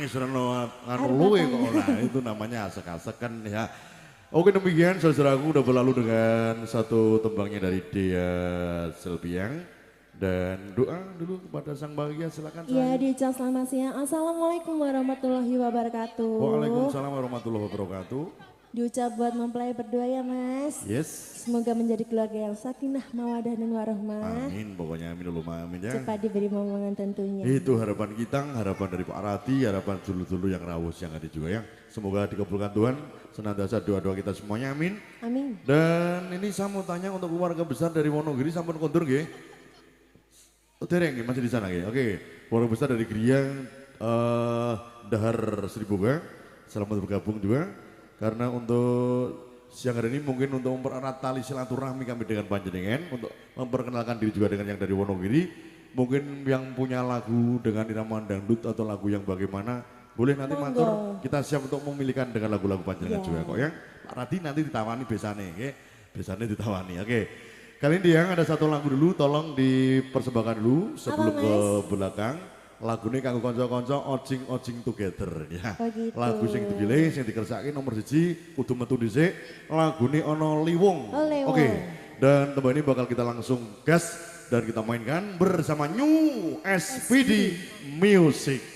nangis reno anu luwe kok ora itu namanya asek-asek kan ya. Oke demikian saudaraku udah berlalu dengan satu tembangnya dari Dea Selbiang dan doa dulu kepada Sang Bahagia silakan. Iya diucap selamat siang. Assalamualaikum warahmatullahi wabarakatuh. Waalaikumsalam warahmatullahi wabarakatuh. Diucap buat mempelai berdua ya mas. Yes. Semoga menjadi keluarga yang sakinah, mawadah dan warahmah. Amin pokoknya amin dulu amin ya. Cepat diberi momongan tentunya. Itu harapan kita, harapan dari Pak Rati, harapan dulu-dulu yang rawus yang ada juga ya. Semoga dikabulkan Tuhan, senantiasa doa-doa kita semuanya amin. Amin. Dan ini saya mau tanya untuk keluarga besar dari Wonogiri sampun kondur nggih? Dereng nggih masih di sana nggih. Oke, keluarga besar dari Griang Dahar Seribuga. Selamat bergabung juga. Karena untuk siang hari ini mungkin untuk mempererat tali silaturahmi kami dengan panjenengan untuk memperkenalkan diri juga dengan yang dari Wonogiri. Mungkin yang punya lagu dengan irama dangdut atau lagu yang bagaimana boleh nanti matur, kita siap untuk memilihkan dengan lagu-lagu panjenengan juga kok ya. Pak Radi nanti ditawani besane, oke? Besane ditawani, oke. Kali ini yang ada satu lagu dulu, tolong dipersembahkan dulu sebelum ke belakang. Lagu ini kanggo konco-konco Ojing Together ya. Oh gitu. Lagu sing dipilih, sing dikersaki nomor 1 kudu metu dhisik. Lagu ini ono Liwong. Oke. Dan tembang ini bakal kita langsung gas dan kita mainkan bersama New SPD Music.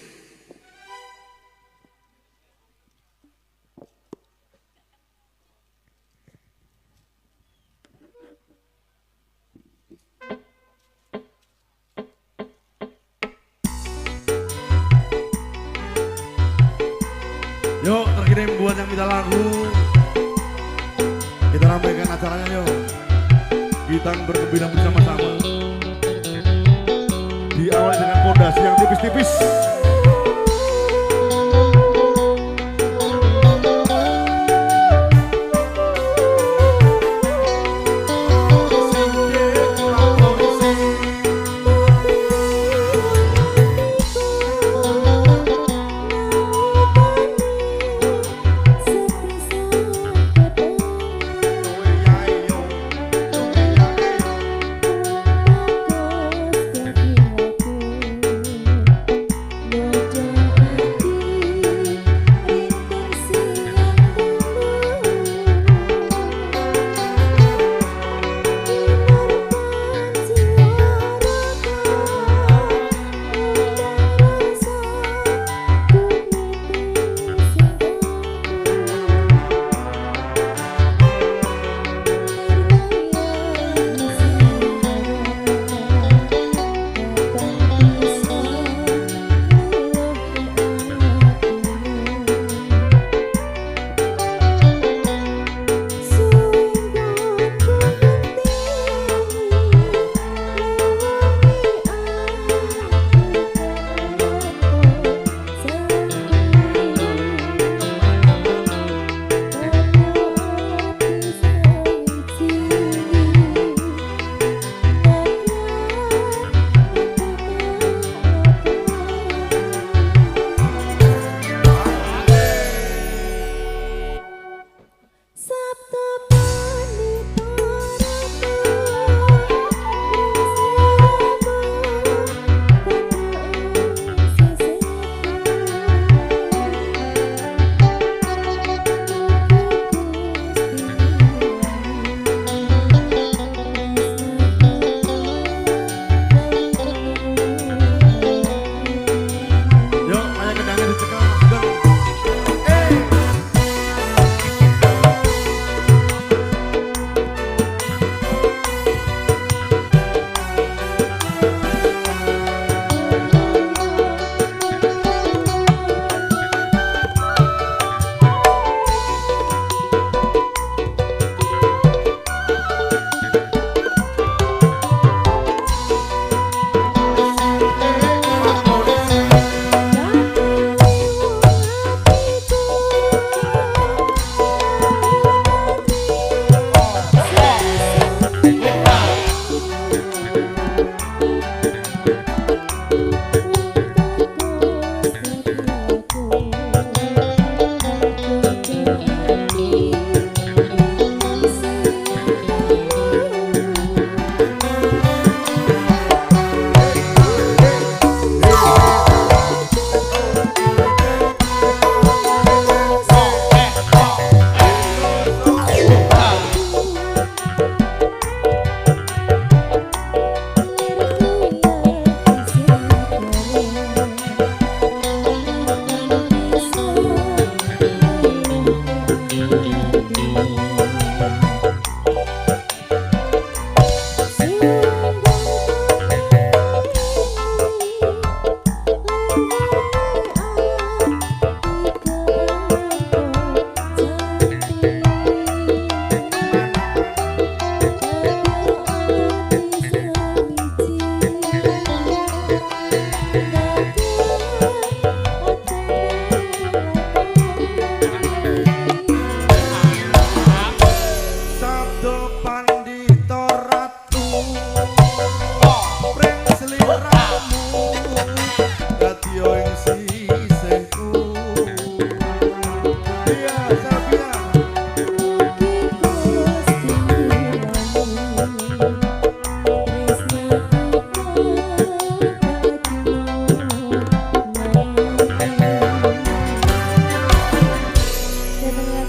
Yuk terkirim buat yang minta lagu. Kita ramaikan acaranya yuk. Kita bergembira bersama-sama. Diawali dengan fondasi yang tipis-tipis.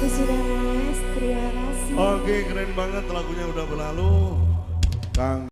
kasih sudah Mas, terima kasih. Oke, keren banget lagunya udah berlalu. Kang